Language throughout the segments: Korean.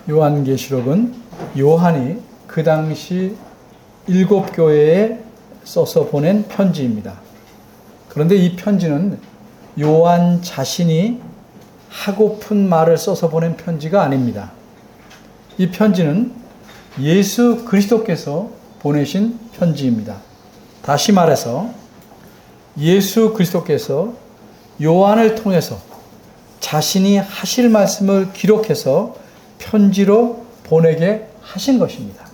요한계시록은 요한이 그 당시 7교회에 써서 보낸 편지입니다. 그런데 이 편지는 요한 자신이 하고픈 말을 써서 보낸 편지가 아닙니다. 이 편지는 예수 그리스도께서 보내신 편지입니다. 다시 말해서 예수 그리스도께서 요한을 통해서 자신이 하실 말씀을 기록해서 편지로 보내게 하신 것입니다.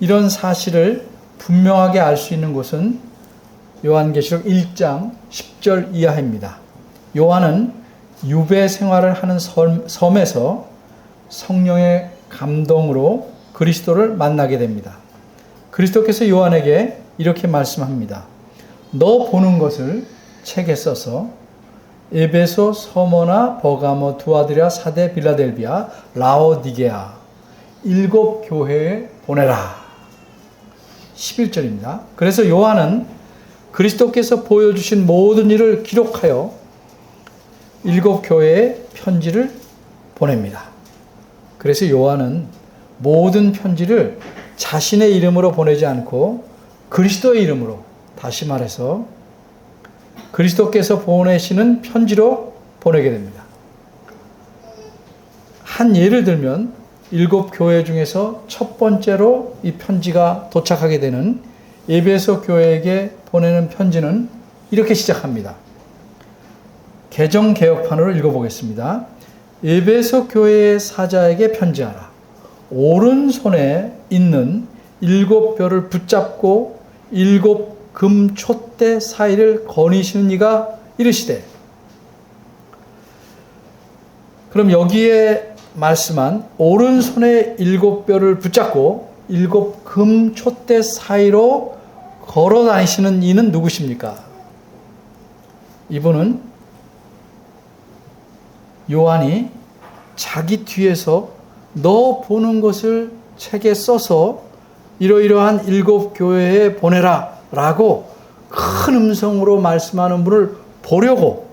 이런 사실을 분명하게 알 수 있는 곳은 요한계시록 1장 10절 이하입니다. 요한은 유배 생활을 하는 섬에서 성령의 감동으로 그리스도를 만나게 됩니다. 그리스도께서 요한에게 이렇게 말씀합니다. 너 보는 것을 책에 써서 에베소, 서머나, 버가모, 두아드리아, 사데, 빌라델비아, 라오디게아 7 교회에 보내라. 11절입니다. 그래서 요한은 그리스도께서 보여주신 모든 일을 기록하여 7 교회에 편지를 보냅니다. 그래서 요한은 모든 편지를 자신의 이름으로 보내지 않고 그리스도의 이름으로, 다시 말해서 그리스도께서 보내시는 편지로 보내게 됩니다. 한 예를 들면 7 교회 중에서 첫 번째로 이 편지가 도착하게 되는 에베소 교회에게 보내는 편지는 이렇게 시작합니다. 개정개혁판으로 읽어보겠습니다. 에베소 교회의 사자에게 편지하라. 오른손에 있는 7 뼈를 붙잡고 7 금 촛대 사이를 거니시는 이가 이르시되. 그럼 여기에 말씀한 오른손에 7 뼈를 붙잡고 7 금 촛대 사이로 걸어 다니시는 이는 누구십니까? 이분은 요한이 자기 뒤에서 너 보는 것을 책에 써서 이러이러한 7 교회에 보내라 라고 큰 음성으로 말씀하는 분을 보려고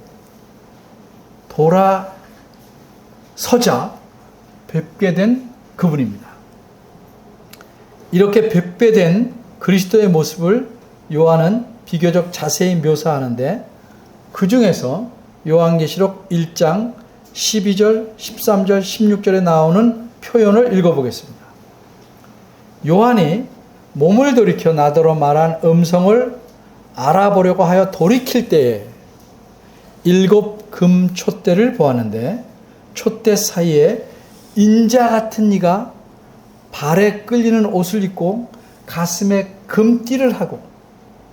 돌아서자 뵙게 된 그분입니다. 이렇게 뵙게 된 그리스도의 모습을 요한은 비교적 자세히 묘사하는데 그 중에서 요한계시록 1장 12절, 13절, 16절에 나오는 표현을 읽어보겠습니다. 요한이 몸을 돌이켜 나더러 말한 음성을 알아보려고 하여 돌이킬 때에 7 금 촛대를 보았는데 촛대 사이에 인자 같은 이가 발에 끌리는 옷을 입고 가슴에 금띠를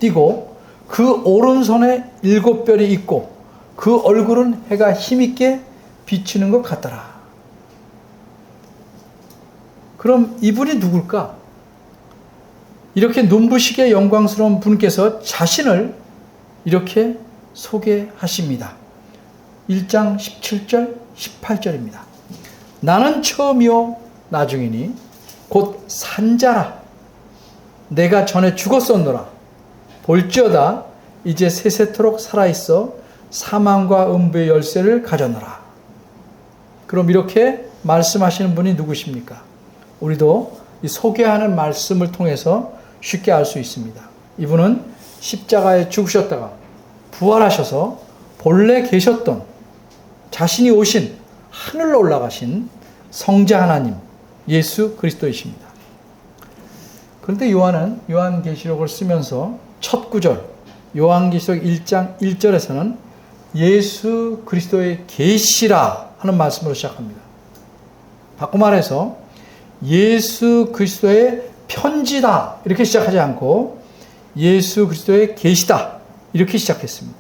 띠고 그 오른손에 7 뼈이 있고 그 얼굴은 해가 힘있게 비치는 것 같더라. 그럼 이분이 누굴까? 이렇게 눈부시게 영광스러운 분께서 자신을 이렇게 소개하십니다. 1장 17절, 18절입니다. 나는 처음이요 나중이니 곧 산자라. 내가 전에 죽었었노라. 볼지어다 이제 세세토록 살아있어 사망과 음부의 열쇠를 가졌노라. 그럼 이렇게 말씀하시는 분이 누구십니까? 우리도 이 소개하는 말씀을 통해서 쉽게 알 수 있습니다. 이분은 십자가에 죽으셨다가 부활하셔서 본래 계셨던 자신이 오신 하늘로 올라가신 성자 하나님 예수 그리스도이십니다. 그런데 요한은 요한계시록을 쓰면서 첫 구절 요한계시록 1장 1절에서는 예수 그리스도의 계시라 하는 말씀으로 시작합니다. 바꿔 말해서 예수 그리스도의 편지다 이렇게 시작하지 않고 예수 그리스도의 계시다 이렇게 시작했습니다.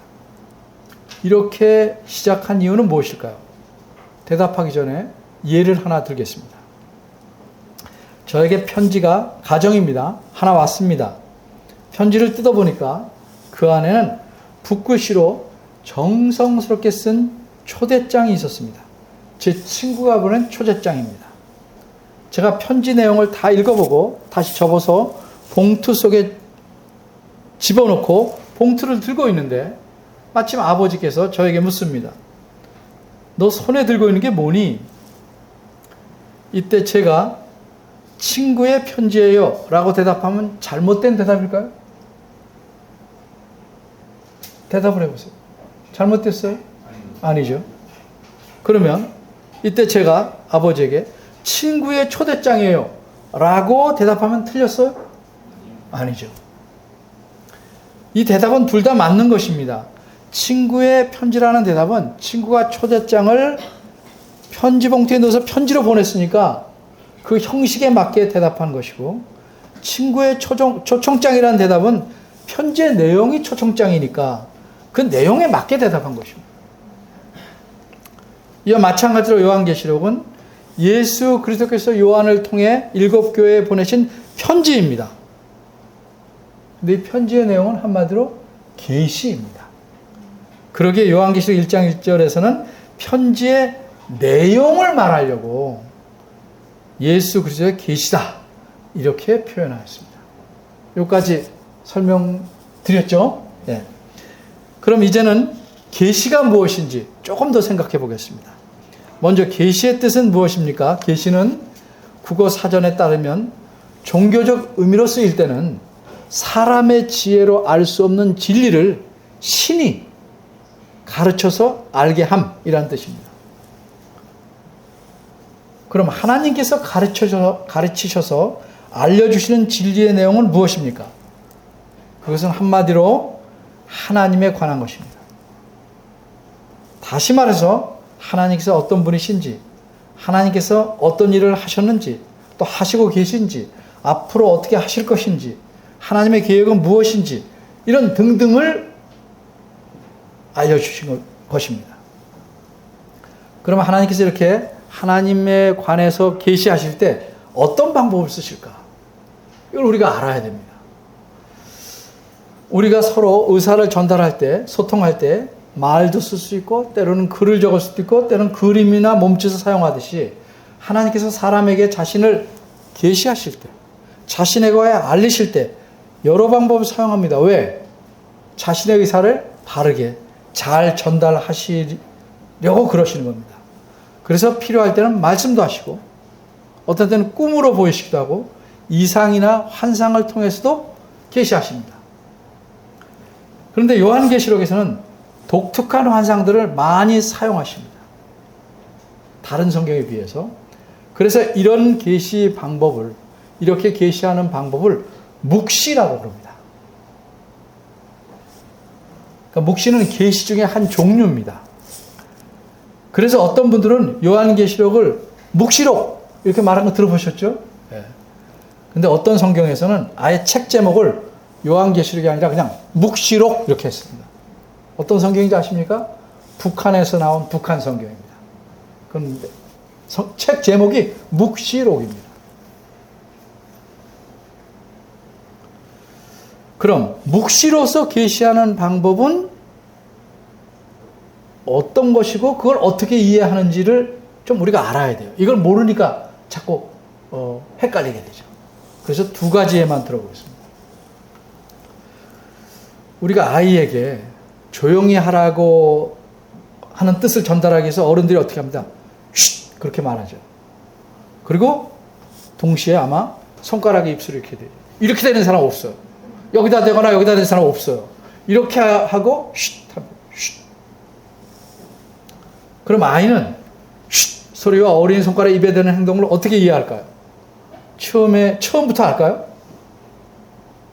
이렇게 시작한 이유는 무엇일까요? 대답하기 전에 예를 하나 들겠습니다. 저에게 편지가 가정입니다. 하나 왔습니다. 편지를 뜯어보니까 그 안에는 붓글씨로 정성스럽게 쓴 초대장이 있었습니다. 제 친구가 보낸 초대장입니다. 제가 편지 내용을 다 읽어보고 다시 접어서 봉투 속에 집어넣고 봉투를 들고 있는데 마침 아버지께서 저에게 묻습니다. 너 손에 들고 있는 게 뭐니? 이때 제가 친구의 편지예요 라고 대답하면 잘못된 대답일까요? 대답을 해보세요. 잘못됐어요? 아니죠. 그러면 이때 제가 아버지에게 친구의 초대장이에요 라고 대답하면 틀렸어요? 아니죠. 이 대답은 둘 다 맞는 것입니다. 친구의 편지라는 대답은 친구가 초대장을 편지 봉투에 넣어서 편지로 보냈으니까 그 형식에 맞게 대답한 것이고, 친구의 초청장이라는 대답은 편지의 내용이 초청장이니까 그 내용에 맞게 대답한 것입니다. 이와 마찬가지로 요한계시록은 예수 그리스도께서 요한을 통해 7교회에 보내신 편지입니다. 근데 이 편지의 내용은 한마디로 계시입니다. 그러기에 요한계시록 1장 1절에서는 편지의 내용을 말하려고 예수 그리스도의 계시다 이렇게 표현하였습니다. 여기까지 설명드렸죠? 네. 그럼 이제는 계시가 무엇인지 조금 더 생각해 보겠습니다. 먼저 계시의 뜻은 무엇입니까? 계시는 국어 사전에 따르면 종교적 의미로 쓰일 때는 사람의 지혜로 알 수 없는 진리를 신이 가르쳐서 알게 함이라는 뜻입니다. 그럼 하나님께서 가르치셔서 알려주시는 진리의 내용은 무엇입니까? 그것은 한마디로 하나님에 관한 것입니다. 다시 말해서 하나님께서 어떤 분이신지, 하나님께서 어떤 일을 하셨는지, 또 하시고 계신지, 앞으로 어떻게 하실 것인지, 하나님의 계획은 무엇인지, 이런 등등을 알려주신 것입니다. 그러면 하나님께서 이렇게 하나님에 관해서 계시하실 때 어떤 방법을 쓰실까? 이걸 우리가 알아야 됩니다. 우리가 서로 의사를 전달할 때, 소통할 때 말도 쓸 수 있고 때로는 글을 적을 수도 있고 때로는 그림이나 몸짓을 사용하듯이 하나님께서 사람에게 자신을 계시하실 때, 자신에 관해 알리실 때 여러 방법을 사용합니다. 왜? 자신의 의사를 바르게 잘 전달하시려고 그러시는 겁니다. 그래서 필요할 때는 말씀도 하시고 어떤 때는 꿈으로 보이시기도 하고 이상이나 환상을 통해서도 계시하십니다. 그런데 요한계시록에서는 독특한 환상들을 많이 사용하십니다. 다른 성경에 비해서. 그래서 이런 계시 방법을, 이렇게 계시하는 방법을 묵시라고 부릅니다. 그러니까 묵시는 계시 중에 한 종류입니다. 그래서 어떤 분들은 요한계시록을 묵시록 이렇게 말하는 거 들어보셨죠? 네. 근데 어떤 성경에서는 아예 책 제목을 요한계시록이 아니라 그냥 묵시록 이렇게 했습니다. 어떤 성경인지 아십니까? 북한에서 나온 북한 성경입니다. 그런데 책 제목이 묵시록입니다. 그럼 묵시로서 계시하는 방법은 어떤 것이고 그걸 어떻게 이해하는지를 좀 우리가 알아야 돼요. 이걸 모르니까 자꾸 헷갈리게 되죠. 그래서 두 가지에만 들어보겠습니다. 우리가 아이에게 조용히 하라고 하는 뜻을 전달하기 위해서 어른들이 어떻게 합니다? 쉿! 그렇게 말하죠. 그리고 동시에 아마 손가락에 입술을 이렇게 돼요. 이렇게 되는 사람 없어요. 여기다 대거나 여기다 대는 사람 없어요. 이렇게 하고 쉿! 쉿! 그럼 아이는 쉿! 소리와 어린 손가락 입에 대는 행동을 어떻게 이해할까요? 처음부터 할까요?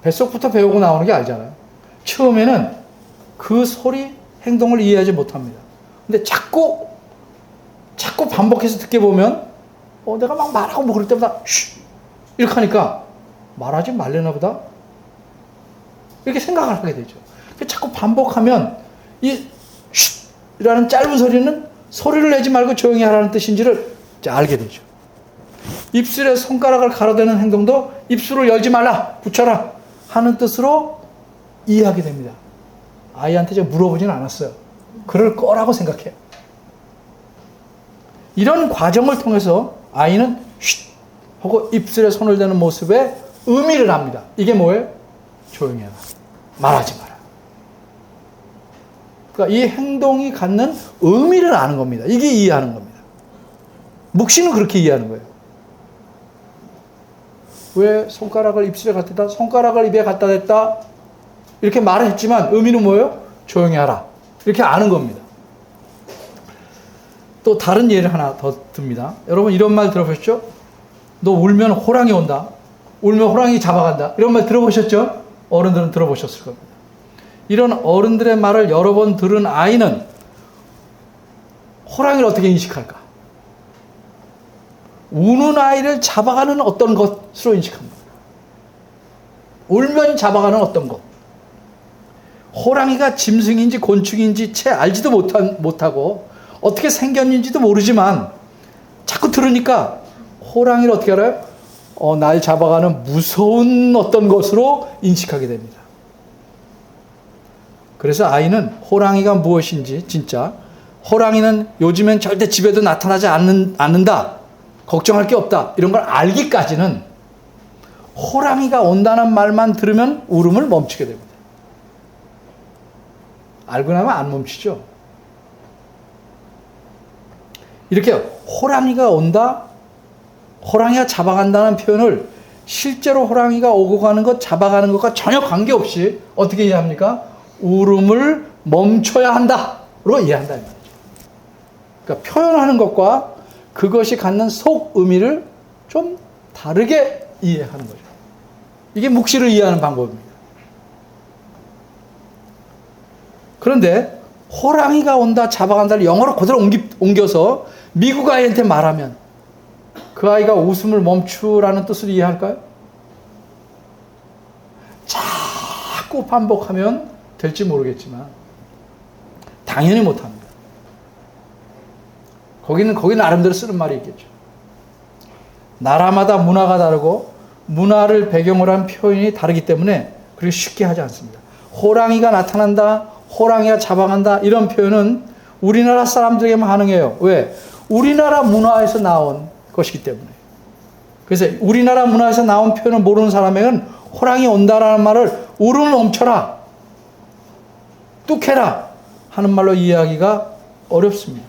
뱃속부터 배우고 나오는 게 아니잖아요. 처음에는 그 소리, 행동을 이해하지 못합니다. 근데 자꾸 반복해서 듣게 보면 내가 막 말하고 뭐 그럴 때마다 쉿! 이렇게 하니까 말하지 말려나 보다 이렇게 생각을 하게 되죠. 자꾸 반복하면 이 쉿이라는 짧은 소리는 소리를 내지 말고 조용히 하라는 뜻인지를 알게 되죠. 입술에 손가락을 가로대는 행동도 입술을 열지 말라, 붙여라 하는 뜻으로 이해하게 됩니다. 아이한테 제가 물어보진 않았어요. 그럴 거라고 생각해요. 이런 과정을 통해서 아이는 쉿 하고 입술에 손을 대는 모습에 의미를 압니다. 이게 뭐예요? 조용히 해라. 말하지 마라. 그러니까 이 행동이 갖는 의미를 아는 겁니다. 이게 이해하는 겁니다. 묵시는 그렇게 이해하는 거예요. 왜 손가락을 입술에 갖다 댔다, 손가락을 입에 갖다 댔다 이렇게 말을 했지만 의미는 뭐예요? 조용히 하라 이렇게 아는 겁니다. 또 다른 예를 하나 더 듭니다. 여러분 이런 말 들어보셨죠? 너 울면 호랑이 온다, 울면 호랑이 잡아간다, 이런 말 들어보셨죠? 어른들은 들어보셨을 겁니다. 이런 어른들의 말을 여러 번 들은 아이는 호랑이를 어떻게 인식할까? 우는 아이를 잡아가는 어떤 것으로 인식합니다. 울면 잡아가는 어떤 것. 호랑이가 짐승인지 곤충인지 채 알지도 못하고 어떻게 생겼는지도 모르지만 자꾸 들으니까 호랑이를 어떻게 알아요? 날 잡아가는 무서운 어떤 것으로 인식하게 됩니다. 그래서 아이는 호랑이가 무엇인지, 진짜 호랑이는 요즘엔 절대 집에도 나타나지 않는다, 걱정할 게 없다, 이런 걸 알기까지는 호랑이가 온다는 말만 들으면 울음을 멈추게 됩니다. 알고 나면 안 멈추죠. 이렇게 호랑이가 온다, 호랑이가 잡아간다는 표현을 실제로 호랑이가 오고 가는 것, 잡아가는 것과 전혀 관계없이 어떻게 이해합니까? 울음을 멈춰야 한다로 이해한다. 그러니까 표현하는 것과 그것이 갖는 속 의미를 좀 다르게 이해하는 거죠. 이게 묵시를 이해하는 방법입니다. 그런데 호랑이가 온다, 잡아간다를 영어로 그대로 옮겨서 미국 아이한테 말하면 그 아이가 웃음을 멈추라는 뜻을 이해할까요? 자꾸 반복하면 될지 모르겠지만 당연히 못합니다. 거기는 나름대로 쓰는 말이 있겠죠. 나라마다 문화가 다르고 문화를 배경으로 한 표현이 다르기 때문에 그렇게 쉽게 하지 않습니다. 호랑이가 나타난다, 호랑이가 잡아간다, 이런 표현은 우리나라 사람들에게만 가능해요. 왜? 우리나라 문화에서 나온 것이기 때문에. 그래서 우리나라 문화에서 나온 표현을 모르는 사람에게는 호랑이 온다라는 말을 울음을 멈춰라, 뚝해라 하는 말로 이해하기가 어렵습니다.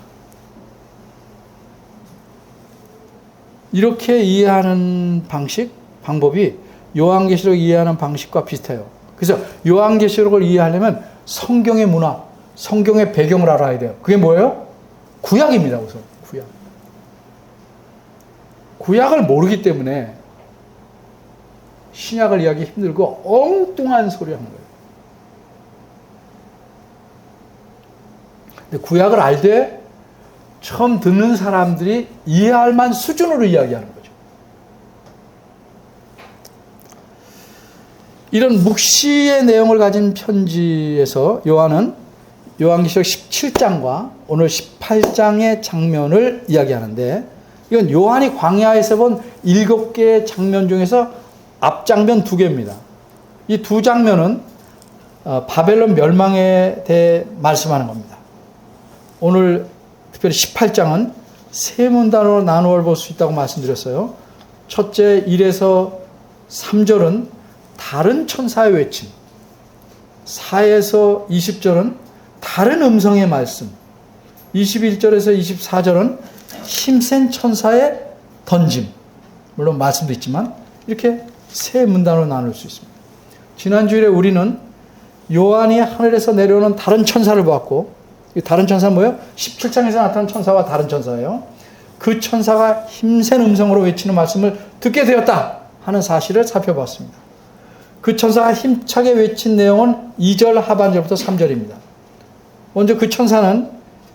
이렇게 이해하는 방법이 요한계시록 이해하는 방식과 비슷해요. 그래서 요한계시록을 이해하려면 성경의 문화, 성경의 배경을 알아야 돼요. 그게 뭐예요? 구약입니다. 우선 구약. 구약을 모르기 때문에 신약을 이해하기 힘들고 엉뚱한 소리 하는 거예요. 근데 구약을 알되 처음 듣는 사람들이 이해할 만한 수준으로 이야기하는 거죠. 이런 묵시의 내용을 가진 편지에서 요한은 요한계시록 17장과 오늘 18장의 장면을 이야기하는데, 이건 요한이 광야에서 본 7개의 장면 중에서 앞장면 2개입니다. 이 두 장면은 바벨론 멸망에 대해 말씀하는 겁니다. 오늘 특별히 18장은 세 문단으로 나누어 볼 수 있다고 말씀드렸어요. 첫째 1에서 3절은 다른 천사의 외침, 4에서 20절은 다른 음성의 말씀, 21절에서 24절은 힘센 천사의 던짐, 물론 말씀도 있지만 이렇게 세 문단으로 나눌 수 있습니다. 지난주일에 우리는 요한이 하늘에서 내려오는 다른 천사를 보았고, 이 다른 천사는 뭐예요? 17장에서 나타난 천사와 다른 천사예요. 그 천사가 힘센 음성으로 외치는 말씀을 듣게 되었다 하는 사실을 살펴봤습니다. 그 천사가 힘차게 외친 내용은 2절 하반절부터 3절입니다. 먼저 그 천사는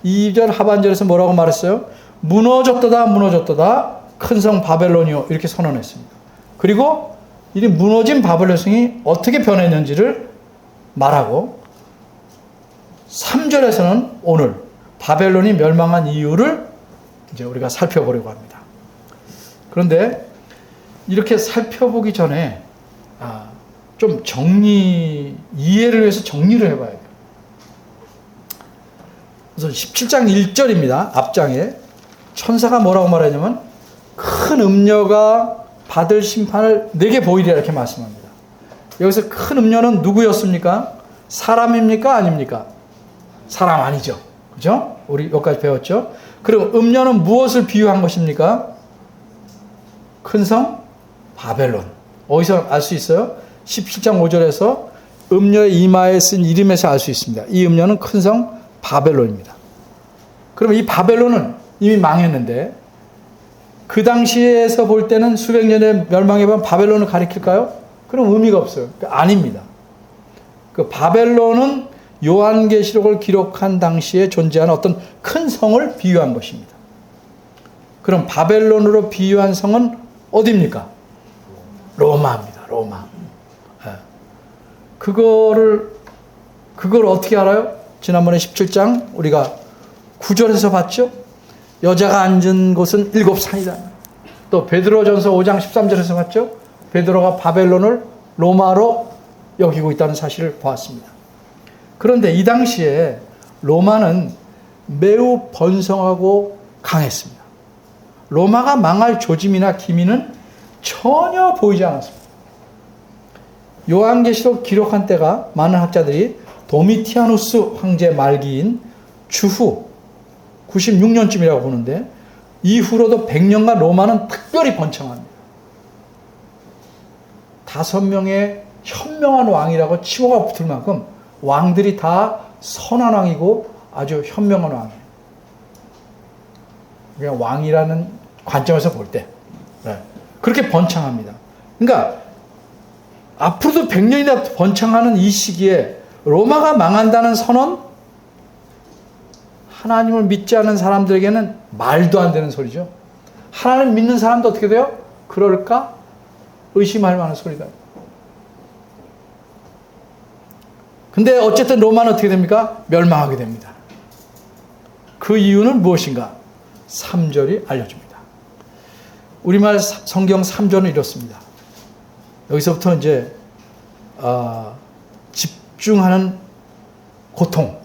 2절 하반절에서 뭐라고 말했어요? 무너졌도다, 무너졌도다, 큰 성 바벨론이요, 이렇게 선언했습니다. 그리고 이 무너진 바벨론 성이 어떻게 변했는지를 말하고, 3절에서는 오늘 바벨론이 멸망한 이유를 이제 우리가 살펴보려고 합니다. 그런데 이렇게 살펴보기 전에 좀 이해를 위해서 정리를 해봐야 돼요. 그래서 17장 1절입니다. 앞장에 천사가 뭐라고 말하냐면 큰 음녀가 받을 심판을 내게 보이리라 이렇게 말씀합니다. 여기서 큰 음녀는 누구였습니까? 사람입니까? 아닙니까? 사람 아니죠. 그죠? 우리 여기까지 배웠죠? 그럼 음녀는 무엇을 비유한 것입니까? 큰 성 바벨론. 어디서 알 수 있어요? 17장 5절에서 음녀의 이마에 쓴 이름에서 알 수 있습니다. 이 음녀는 큰 성 바벨론입니다. 그러면 이 바벨론은 이미 망했는데 그 당시에서 볼 때는 수백 년에 멸망해본 바벨론을 가리킬까요? 그럼 의미가 없어요. 아닙니다. 그 바벨론은 요한계시록을 기록한 당시에 존재하는 어떤 큰 성을 비유한 것입니다. 그럼 바벨론으로 비유한 성은 어디입니까? 로마입니다. 로마. 그걸 어떻게 알아요? 지난번에 17장 우리가 9절에서 봤죠? 여자가 앉은 곳은 7산이다. 또 베드로전서 5장 13절에서 봤죠? 베드로가 바벨론을 로마로 여기고 있다는 사실을 보았습니다. 그런데 이 당시에 로마는 매우 번성하고 강했습니다. 로마가 망할 조짐이나 기미는 전혀 보이지 않았습니다. 요한계시록 기록한 때가 많은 학자들이 도미티아누스 황제 말기인 주후 96년쯤이라고 보는데 이후로도 100년간 로마는 특별히 번창합니다. 5명의 현명한 왕이라고 칭호가 붙을 만큼 왕들이 다 선한 왕이고 아주 현명한 왕이에요. 그냥 왕이라는 관점에서 볼 때. 그렇게 번창합니다. 그러니까 앞으로도 100년이나 번창하는 이 시기에 로마가 망한다는 선언, 하나님을 믿지 않는 사람들에게는 말도 안 되는 소리죠. 하나님 믿는 사람도 어떻게 돼요? 그럴까? 의심할 만한 소리다. 근데 어쨌든 로마는 어떻게 됩니까? 멸망하게 됩니다. 그 이유는 무엇인가? 3절이 알려줍니다. 우리말 성경 3절은 이렇습니다. 여기서부터 이제 집중하는 고통을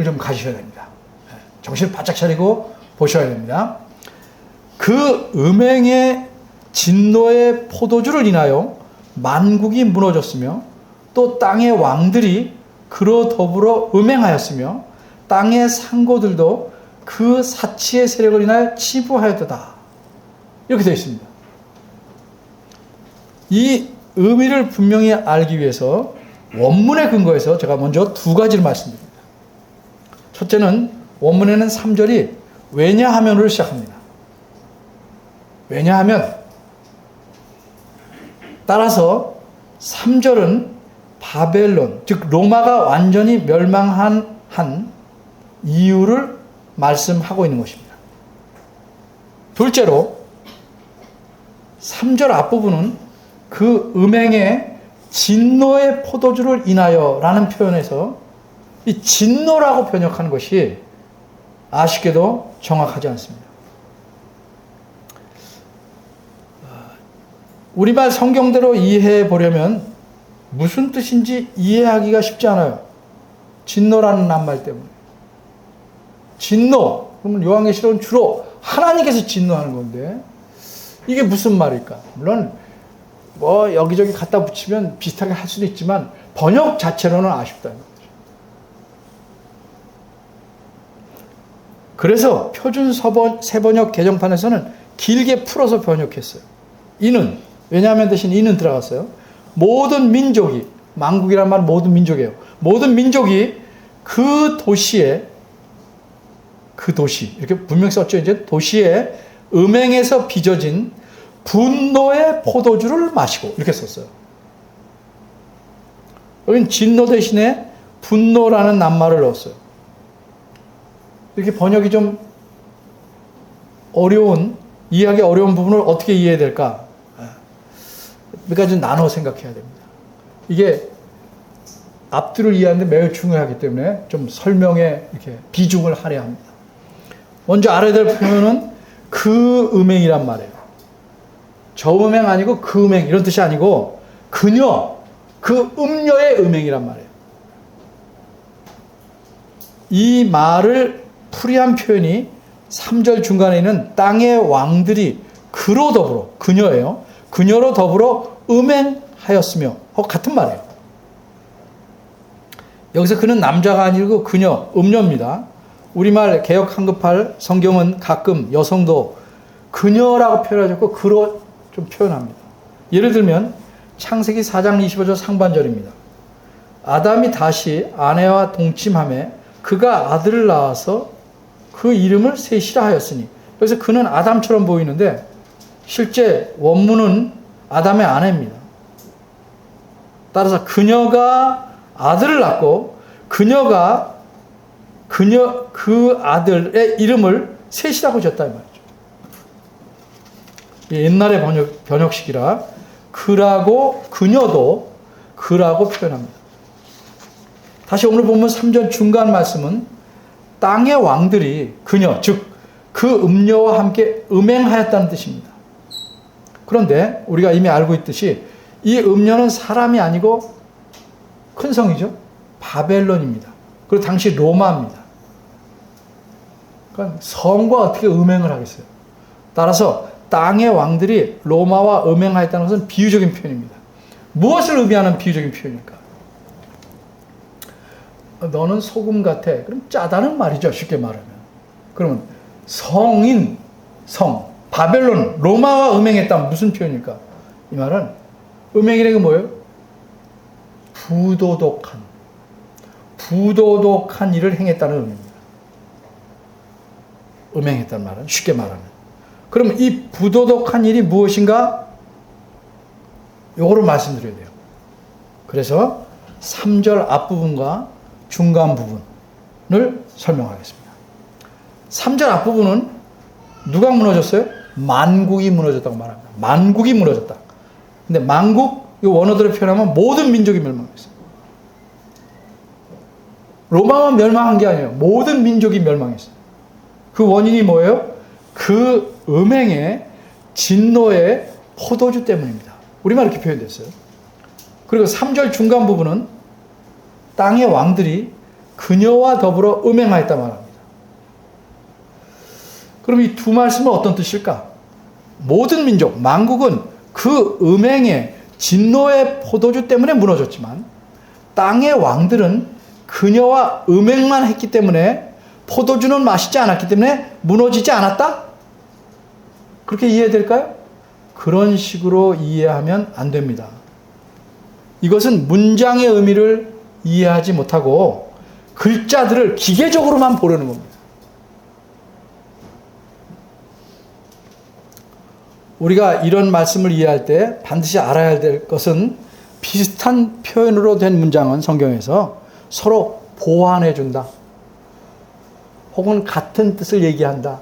좀 가지셔야 됩니다. 정신을 바짝 차리고 보셔야 됩니다. 그 음행의 진노의 포도주를 인하여 만국이 무너졌으며 또 땅의 왕들이 그로 더불어 음행하였으며 땅의 상고들도 그 사치의 세력을 인하여 치부하였도다. 이렇게 되어 있습니다. 이 의미를 분명히 알기 위해서 원문에 근거해서 제가 먼저 두 가지를 말씀드립니다. 첫째는 원문에는 3절이 왜냐하면으로 시작합니다. 왜냐하면 따라서 3절은 바벨론, 즉 로마가 완전히 멸망한 이유를 말씀하고 있는 것입니다. 둘째로 3절 앞부분은 그 음행의 진노의 포도주를 인하여 라는 표현에서 이 진노라고 번역하는 것이 아쉽게도 정확하지 않습니다. 우리말 성경대로 이해해 보려면 무슨 뜻인지 이해하기가 쉽지 않아요. 진노라는 낱말 때문에. 진노, 그러면 요한계시록은 주로 하나님께서 진노하는 건데 이게 무슨 말일까? 물론 뭐 여기저기 갖다 붙이면 비슷하게 할 수도 있지만 번역 자체로는 아쉽다는 거죠. 그래서 표준 세번역 개정판에서는 길게 풀어서 번역했어요. 이는, 왜냐하면 대신 이는 들어갔어요. 모든 민족이, 만국이란 말은 모든 민족이에요. 모든 민족이 그 도시, 이렇게 분명히 썼죠. 이제 도시에 음행에서 빚어진 분노의 포도주를 마시고, 이렇게 썼어요. 여기는 진노 대신에 분노라는 낱말을 넣었어요. 이렇게 번역이 좀 이해하기 어려운 부분을 어떻게 이해해야 될까? 몇 가지 나눠 생각해야 됩니다. 이게 앞뒤를 이해하는데 매우 중요하기 때문에 좀 설명에 이렇게 비중을 할애야 합니다. 먼저 알아야 될 표현은 그 음행이란 말이에요. 저 음행 아니고 그 음행 이런 뜻이 아니고 그녀, 그 음녀의 음행이란 말이에요. 이 말을 풀이한 표현이 3절 중간에 있는 땅의 왕들이 그로 더불어, 그녀예요. 그녀로 더불어 음행하였으며 같은 말이에요. 여기서 그는 남자가 아니고 그녀, 음녀입니다. 우리말 개역 한급할 성경은 가끔 여성도 그녀라고 표현하지 않고 그로 좀 표현합니다. 예를 들면 창세기 4장 25절 상반절입니다. 아담이 다시 아내와 동침하며 그가 아들을 낳아서 그 이름을 셋이라 하였으니, 그래서 그는 아담처럼 보이는데 실제 원문은 아담의 아내입니다. 따라서 그녀가 아들을 낳고 그녀가 그 아들의 이름을 셋이라고 지었다 이 말이죠. 옛날의 번역식이라 그라고, 그녀도 그라고 표현합니다. 다시 오늘 보면 3절 중간 말씀은 땅의 왕들이 그녀, 즉 그 음녀와 함께 음행하였다는 뜻입니다. 그런데 우리가 이미 알고 있듯이 이 음녀는 사람이 아니고 큰 성이죠. 바벨론입니다. 그리고 당시 로마입니다. 그러니까 성과 어떻게 음행을 하겠어요? 따라서 땅의 왕들이 로마와 음행하였다는 것은 비유적인 표현입니다. 무엇을 의미하는 비유적인 표현일까? 너는 소금 같아. 그럼 짜다는 말이죠. 쉽게 말하면. 그러면 성인, 바벨론, 로마와 음행했다면 무슨 표현일까? 이 말은 음행이라는 게 뭐예요? 부도덕한 일을 행했다는 의미입니다. 음행했다는 말은 쉽게 말하면. 그럼 이 부도덕한 일이 무엇인가? 요거를 말씀드려야 돼요. 그래서 3절 앞부분과 중간 부분을 설명하겠습니다. 3절 앞부분은 누가 무너졌어요? 만국이 무너졌다고 말합니다. 만국이 무너졌다. 근데 만국, 이 원어대로 표현하면 모든 민족이 멸망했어요. 로마만 멸망한 게 아니에요. 모든 민족이 멸망했어요. 그 원인이 뭐예요? 그 음행의 진노의 포도주 때문입니다. 우리말 이렇게 표현됐어요. 그리고 3절 중간 부분은 땅의 왕들이 그녀와 더불어 음행하였다 말합니다. 그럼 이 두 말씀은 어떤 뜻일까? 모든 민족, 만국은 그 음행의 진노의 포도주 때문에 무너졌지만 땅의 왕들은 그녀와 음행만 했기 때문에 포도주는 마시지 않았기 때문에 무너지지 않았다? 그렇게 이해될까요? 그런 식으로 이해하면 안 됩니다. 이것은 문장의 의미를 이해하지 못하고 글자들을 기계적으로만 보려는 겁니다. 우리가 이런 말씀을 이해할 때 반드시 알아야 될 것은 비슷한 표현으로 된 문장은 성경에서 서로 보완해 준다. 혹은 같은 뜻을 얘기한다는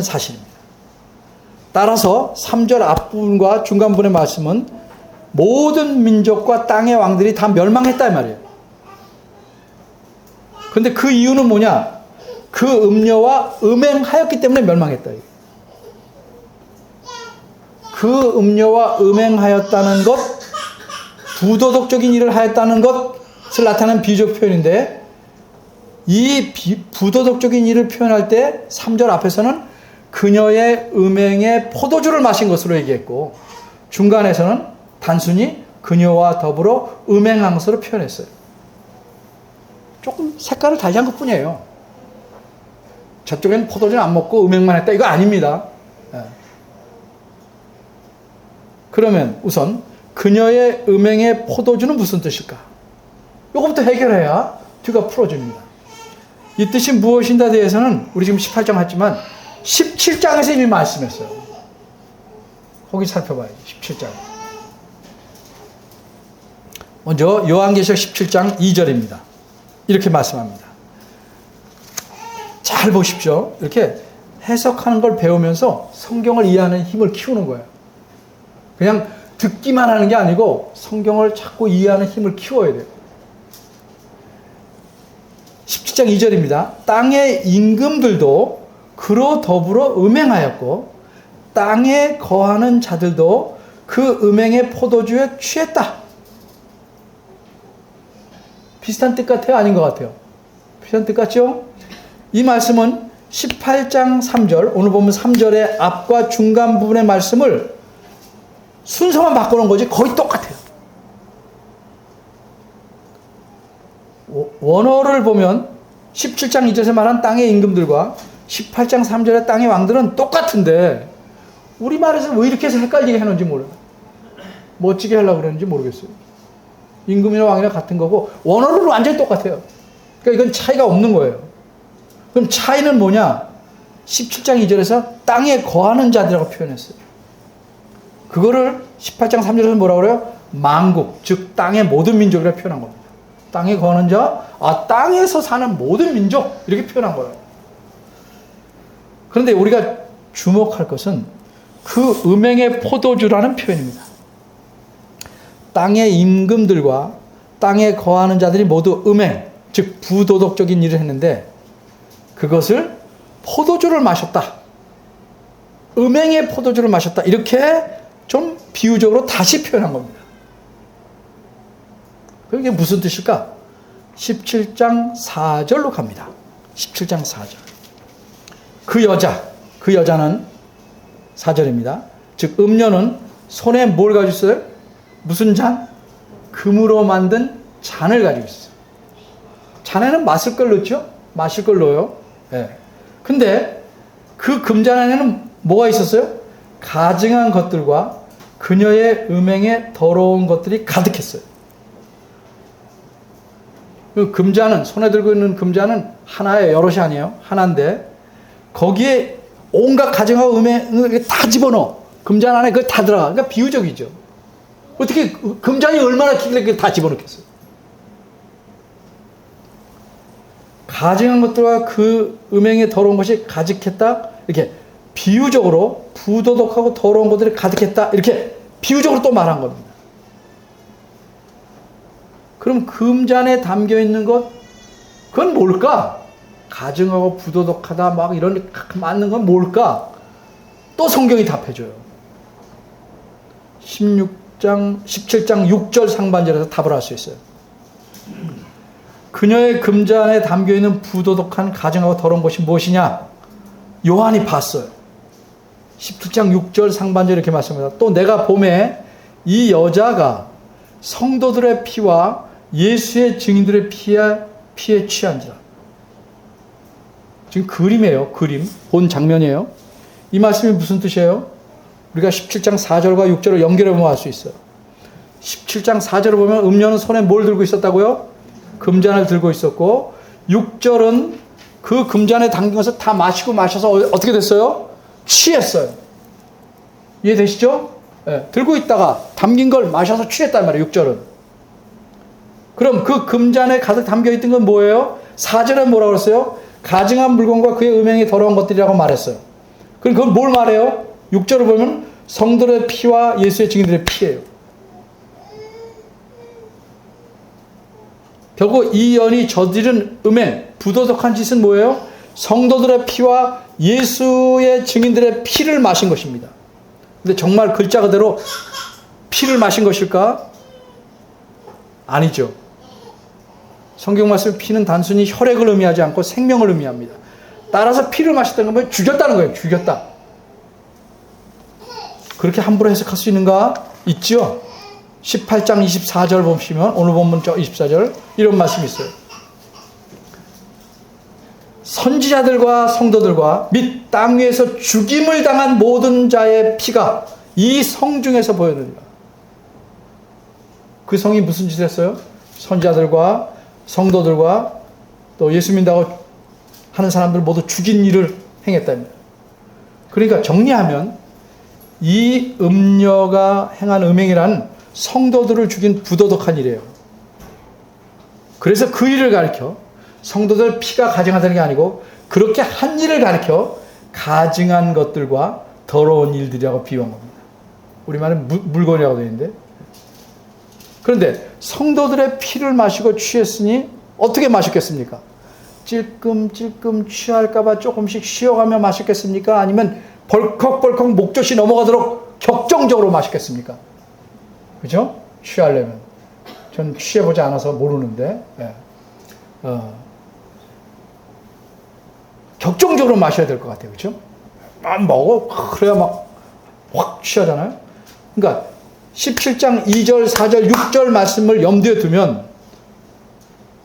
사실입니다. 따라서 3절 앞부분과 중간부분의 말씀은 모든 민족과 땅의 왕들이 다 멸망했다 이 말이에요. 그런데 그 이유는 뭐냐? 그 음녀와 음행하였기 때문에 멸망했다. 그 음녀와 음행하였다는 것, 부도덕적인 일을 하였다는 것을 나타내는 비유적 표현인데, 이 부도덕적인 일을 표현할 때 3절 앞에서는 그녀의 음행의 포도주를 마신 것으로 얘기했고, 중간에서는 단순히 그녀와 더불어 음행한 것으로 표현했어요. 조금 색깔을 달리한 것 뿐이에요. 저쪽에는 포도주는 안 먹고 음행만 했다. 이거 아닙니다. 그러면 우선 그녀의 음행의 포도주는 무슨 뜻일까? 이거부터 해결해야 뒤가 풀어집니다. 이 뜻이 무엇인가에 대해서는 우리 지금 18장 했지만 17장에서 이미 말씀했어요. 거기 살펴봐요. 17장. 먼저 요한계시록 17장 2절입니다. 이렇게 말씀합니다. 잘 보십시오. 이렇게 해석하는 걸 배우면서 성경을 이해하는 힘을 키우는 거예요. 그냥 듣기만 하는 게 아니고 성경을 자꾸 이해하는 힘을 키워야 돼요. 17장 2절입니다. 땅의 임금들도 그로 더불어 음행하였고 땅에 거하는 자들도 그 음행의 포도주에 취했다. 비슷한 뜻 같아요? 아닌 것 같아요? 비슷한 뜻 같죠? 이 말씀은 18장 3절, 오늘 보면 3절의 앞과 중간 부분의 말씀을 순서만 바꾸는 거지 거의 똑같아요. 원어를 보면 17장 2절에서 말한 땅의 임금들과 18장 3절의 땅의 왕들은 똑같은데 우리말에서 왜 이렇게 해서 헷갈리게 해놓은지 몰라요. 멋지게 하려고 그러는지 모르겠어요. 임금이나 왕이나 같은 거고 원어는 완전히 똑같아요. 그러니까 이건 차이가 없는 거예요. 그럼 차이는 뭐냐? 17장 2절에서 땅에 거하는 자들이라고 표현했어요. 그거를 18장 3절에서 뭐라고 그래요? 만국, 즉 땅의 모든 민족이라고 표현한 겁니다. 땅에 거하는 자, 땅에서 사는 모든 민족 이렇게 표현한 거예요. 그런데 우리가 주목할 것은 그 음행의 포도주라는 표현입니다. 땅의 임금들과 땅에 거하는 자들이 모두 음행, 즉 부도덕적인 일을 했는데 그것을 포도주를 마셨다. 음행의 포도주를 마셨다. 이렇게 좀 비유적으로 다시 표현한 겁니다. 그게 무슨 뜻일까? 17장 4절로 갑니다. 17장 4절. 그 여자는 4절입니다. 즉 음녀는 손에 뭘 가지고 있어요? 무슨 잔? 금으로 만든 잔을 가지고 있어요. 잔에는 마실 걸 넣죠? 마실 걸 넣어요. 네. 근데 그 금잔 안에는 뭐가 있었어요? 가증한 것들과 그녀의 음행에 더러운 것들이 가득했어요. 그 금잔은, 손에 들고 있는 금잔은 하나예요. 여럿이 아니에요. 하나인데 거기에 온갖 가증하고 음행을 다 집어넣어. 금잔 안에 그거 다 들어가. 그러니까 비유적이죠. 어떻게 금잔이 얼마나 길게 그걸 다 집어넣겠어요. 가증한 것들과 그 음행에 더러운 것이 가득했다. 이렇게 비유적으로 부도덕하고 더러운 것들이 가득했다. 이렇게 비유적으로 또 말한 겁니다. 그럼 금잔에 담겨 있는 것, 그건 뭘까? 가증하고 부도덕하다 막 이런 맞는 건 뭘까? 또 성경이 답해줘요. 17장 6절 상반절에서 답을 할 수 있어요. 그녀의 금잔에 담겨 있는 부도덕한 가증하고 더러운 것이 무엇이냐? 요한이 봤어요. 17장 6절 상반절 이렇게 말씀합니다. 또 내가 보매 이 여자가 성도들의 피와 예수의 증인들의 피에 취한지라. 지금 그림이에요. 그림. 본 장면이에요. 이 말씀이 무슨 뜻이에요? 우리가 17장 4절과 6절을 연결해 보면 알 수 있어요. 17장 4절을 보면 음녀는 손에 뭘 들고 있었다고요? 금잔을 들고 있었고 6절은 그 금잔에 담긴 것을 다 마셔서 어떻게 됐어요? 취했어요. 이해되시죠? 네, 들고 있다가 담긴 걸 마셔서 취했단 말이에요. 6절은. 그럼 그 금잔에 가득 담겨있던 건 뭐예요? 4절은 뭐라고 그랬어요? 가증한 물건과 그의 음행이 더러운 것들이라고 말했어요. 그럼 그건 뭘 말해요? 6절을 보면 성도들의 피와 예수의 증인들의 피예요. 결국 이 연이 저지른 음행, 부도덕한 짓은 뭐예요? 성도들의 피와 예수의 증인들의 피를 마신 것입니다. 근데 정말 글자 그대로 피를 마신 것일까? 아니죠. 성경 말씀 피는 단순히 혈액을 의미하지 않고 생명을 의미합니다. 따라서 피를 마셨다는 건 죽였다는 거예요. 죽였다. 그렇게 함부로 해석할 수 있는가? 있죠. 18장 24절 보시면 오늘 본문 24절 이런 말씀이 있어요. 선지자들과 성도들과 및 땅 위에서 죽임을 당한 모든 자의 피가 이 성 중에서 보였느니라. 그 성이 무슨 짓을 했어요? 선지자들과 성도들과 또 예수 믿는다고 하는 사람들 모두 죽인 일을 행했답니다. 그러니까 정리하면 이 음녀가 행한 음행이란 성도들을 죽인 부도덕한 일이에요. 그래서 그 일을 가리켜 성도들 피가 가증하다는 게 아니고 그렇게 한 일을 가리켜 가증한 것들과 더러운 일들이라고 비유한 겁니다. 우리말은 물건이라고 되어 있는데, 그런데 성도들의 피를 마시고 취했으니 어떻게 마셨겠습니까? 찔끔찔끔 취할까봐 조금씩 쉬어가며 마셨겠습니까? 아니면 벌컥벌컥 목젖이 넘어가도록 격정적으로 마셨겠습니까? 그죠? 취하려면. 전 취해보지 않아서 모르는데, 격정적으로 마셔야 될 것 같아요. 그죠? 막 먹어. 그래야 막 확 취하잖아요. 그러니까 17장 2절, 4절, 6절 말씀을 염두에 두면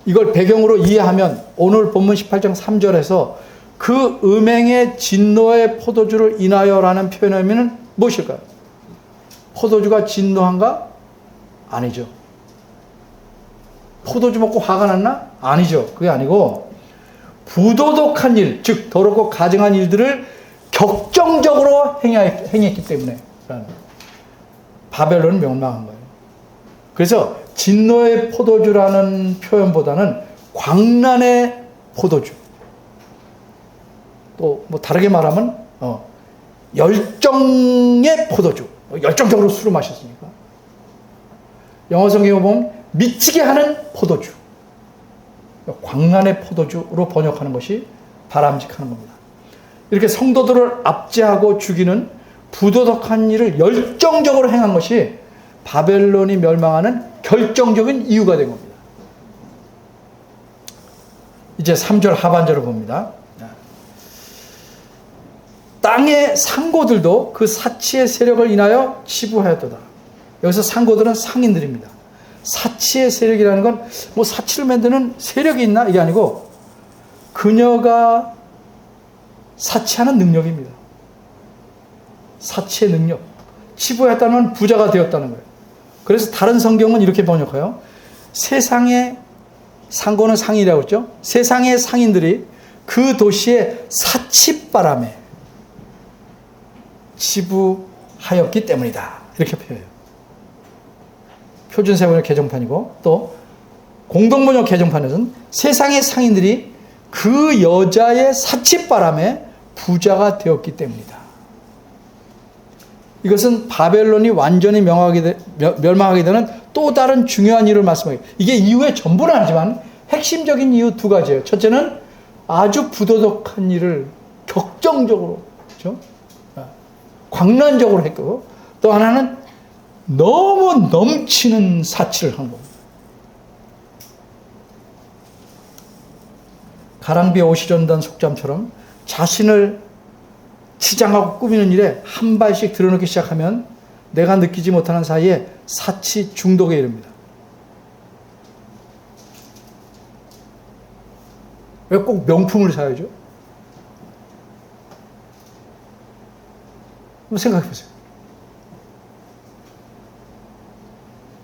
이걸 배경으로 이해하면 오늘 본문 18장 3절에서 그 음행의 진노의 포도주를 인하여라는 표현하면 무엇일까요? 포도주가 진노한가? 아니죠. 포도주 먹고 화가 났나? 아니죠. 그게 아니고 부도덕한 일, 즉 더럽고 가증한 일들을 격정적으로 행했기 때문에 바벨론은 멸망한 거예요. 그래서 진노의 포도주라는 표현보다는 광란의 포도주, 또 뭐 다르게 말하면 열정의 포도주, 열정적으로 술을 마셨으니까. 영어 성경에 보면 미치게 하는 포도주, 광란의 포도주로 번역하는 것이 바람직한 겁니다. 이렇게 성도들을 압제하고 죽이는 부도덕한 일을 열정적으로 행한 것이 바벨론이 멸망하는 결정적인 이유가 된 겁니다. 이제 3절 하반절을 봅니다. 땅의 상고들도 그 사치의 세력을 인하여 치부하였도다. 여기서 상고들은 상인들입니다. 사치의 세력이라는 건 뭐 사치를 만드는 세력이 있나? 이게 아니고 그녀가 사치하는 능력입니다. 사치의 능력. 치부했다는 부자가 되었다는 거예요. 그래서 다른 성경은 이렇게 번역해요. 세상의 상고는 상인이라고 했죠. 세상의 상인들이 그 도시의 사치바람에 치부하였기 때문이다. 이렇게 표현해요. 표준세번역 개정판이고 또 공동번역 개정판에서는 세상의 상인들이 그 여자의 사치바람에 부자가 되었기 때문이다. 이것은 바벨론이 완전히 멸망하게 되는 또 다른 중요한 이유를 말씀하게요. 이게 이유의 전부는 아니지만 핵심적인 이유 두 가지예요. 첫째는 아주 부도덕한 일을 격정적으로, 그렇죠? 광란적으로 했고, 또 하나는 너무 넘치는 사치를 한 겁니다. 가랑비에 옷이 전단 속담처럼 자신을 치장하고 꾸미는 일에 한 발씩 드러놓기 시작하면 내가 느끼지 못하는 사이에 사치 중독에 이릅니다. 왜 꼭 명품을 사야죠? 한번 생각해 보세요.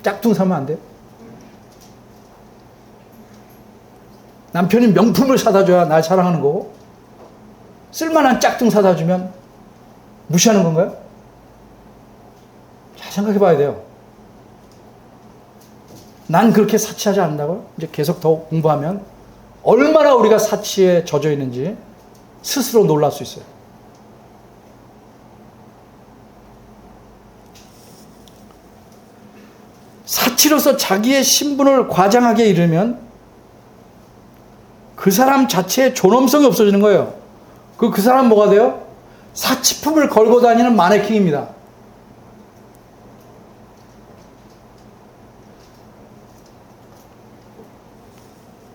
짝퉁 사면 안 돼요? 남편이 명품을 사다 줘야 날 사랑하는 거고, 쓸만한 짝퉁 사다 주면 무시하는 건가요? 잘 생각해 봐야 돼요. 난 그렇게 사치하지 않는다고요? 이제 계속 더 공부하면 얼마나 우리가 사치에 젖어 있는지 스스로 놀랄 수 있어요. 사치로서 자기의 신분을 과장하게 이르면 그 사람 자체의 존엄성이 없어지는 거예요. 그 사람 뭐가 돼요? 사치품을 걸고 다니는 마네킹입니다.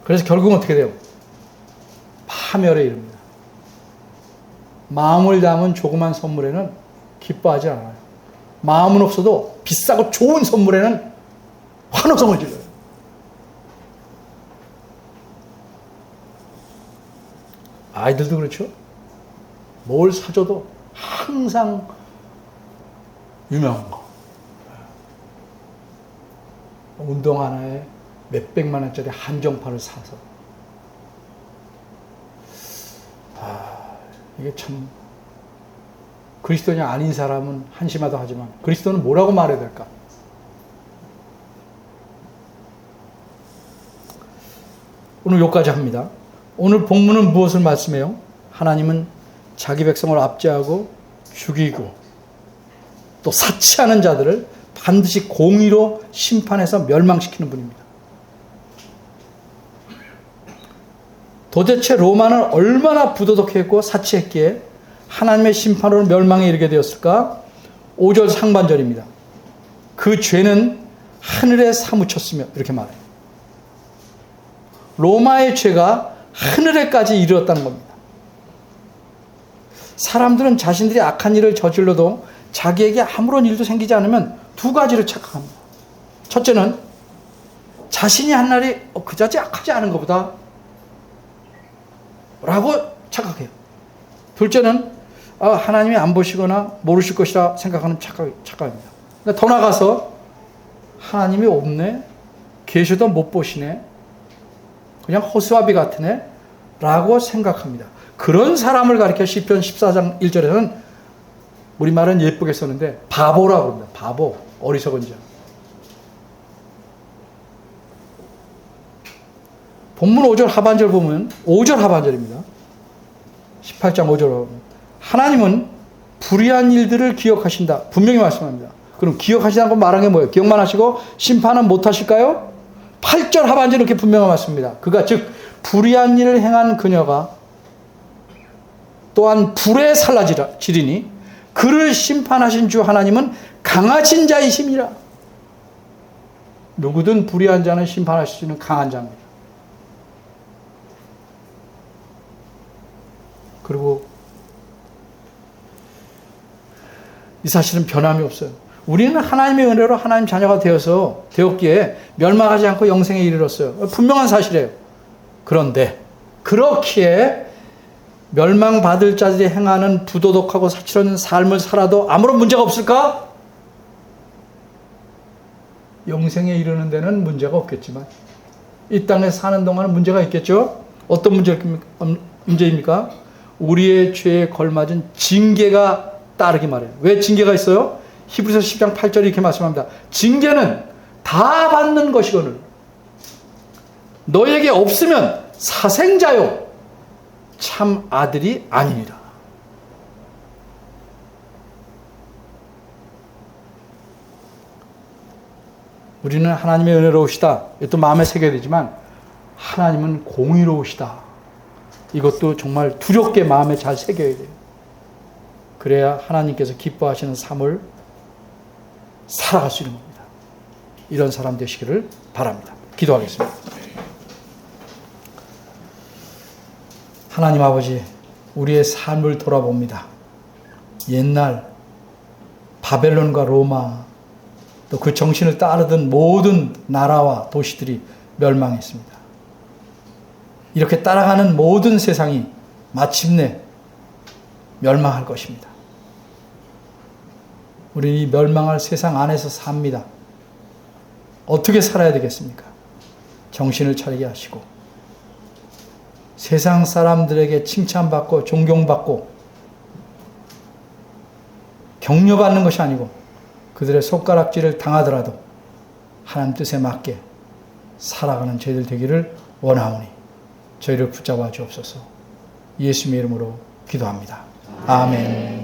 그래서 결국은 어떻게 돼요? 파멸에 이릅니다. 마음을 담은 조그만 선물에는 기뻐하지 않아요. 마음은 없어도 비싸고 좋은 선물에는 환호성을 질러요. 아이들도 그렇죠. 뭘 사줘도 항상 유명한 거. 운동 하나에 몇백만 원짜리 한정판을 사서. 이게 참 그리스도인이 아닌 사람은 한심하다 하지만 그리스도는 뭐라고 말해야 될까? 오늘 여기까지 합니다. 오늘 본문은 무엇을 말씀해요? 하나님은 자기 백성을 압제하고 죽이고 또 사치하는 자들을 반드시 공의로 심판해서 멸망시키는 분입니다. 도대체 로마는 얼마나 부도덕했고 사치했기에 하나님의 심판으로 멸망에 이르게 되었을까? 5절 상반절입니다. 그 죄는 하늘에 사무쳤으며 이렇게 말해요. 로마의 죄가 하늘에까지 이르렀다는 겁니다. 사람들은 자신들이 악한 일을 저질러도 자기에게 아무런 일도 생기지 않으면 두 가지를 착각합니다. 첫째는 자신이 한 날이 그다지 악하지 않은 것보다 라고 착각해요. 둘째는 하나님이 안 보시거나 모르실 것이라 생각하는 착각입니다. 그러니까 더 나가서 하나님이 없네, 계셔도 못 보시네, 그냥 허수아비 같으네 라고 생각합니다. 그런 사람을 가리켜 시편 14장 1절에서는 우리말은 예쁘게 썼는데 바보라고 합니다. 바보, 어리석은 자. 본문 5절 하반절 보면 5절 하반절입니다. 18장 5절 보면 하나님은 불의한 일들을 기억하신다. 분명히 말씀합니다. 그럼 기억하시다는 건 말한 게 뭐예요? 기억만 하시고 심판은 못 하실까요? 8절 하반절 이렇게 분명히 말씀합니다. 그가 즉 불의한 일을 행한 그녀가 또한 불에 살라지리니 그를 심판하신 주 하나님은 강하신 자이심이라. 누구든 불의한 자는 심판하실 수 있는 강한 자입니다. 그리고 이 사실은 변함이 없어요. 우리는 하나님의 은혜로 하나님 자녀가 되었기에 멸망하지 않고 영생에 이르렀어요. 분명한 사실이에요. 그런데 그렇기에 멸망받을 자들이 행하는 부도덕하고 사치로운 삶을 살아도 아무런 문제가 없을까? 영생에 이르는 데는 문제가 없겠지만 이 땅에 사는 동안은 문제가 있겠죠? 어떤 문제입니까? 우리의 죄에 걸맞은 징계가 따르기 마련이에요. 왜 징계가 있어요? 히브리서 10장 8절에 이렇게 말씀합니다. 징계는 다 받는 것이거늘 너에게 없으면 사생자요 참 아들이 아니니라. 우리는 하나님의 은혜로우시다. 또 마음에 새겨야 되지만 하나님은 공의로우시다. 이것도 정말 두렵게 마음에 잘 새겨야 돼요. 그래야 하나님께서 기뻐하시는 삶을 살아갈 수 있는 겁니다. 이런 사람 되시기를 바랍니다. 기도하겠습니다. 하나님 아버지, 우리의 삶을 돌아봅니다. 옛날 바벨론과 로마 또 그 정신을 따르던 모든 나라와 도시들이 멸망했습니다. 이렇게 따라가는 모든 세상이 마침내 멸망할 것입니다. 우리는 이 멸망할 세상 안에서 삽니다. 어떻게 살아야 되겠습니까? 정신을 차리게 하시고 세상 사람들에게 칭찬받고 존경받고 격려받는 것이 아니고 그들의 손가락질을 당하더라도 하나님 뜻에 맞게 살아가는 저희들 되기를 원하오니 저희를 붙잡아 주옵소서. 예수님의 이름으로 기도합니다. 아멘.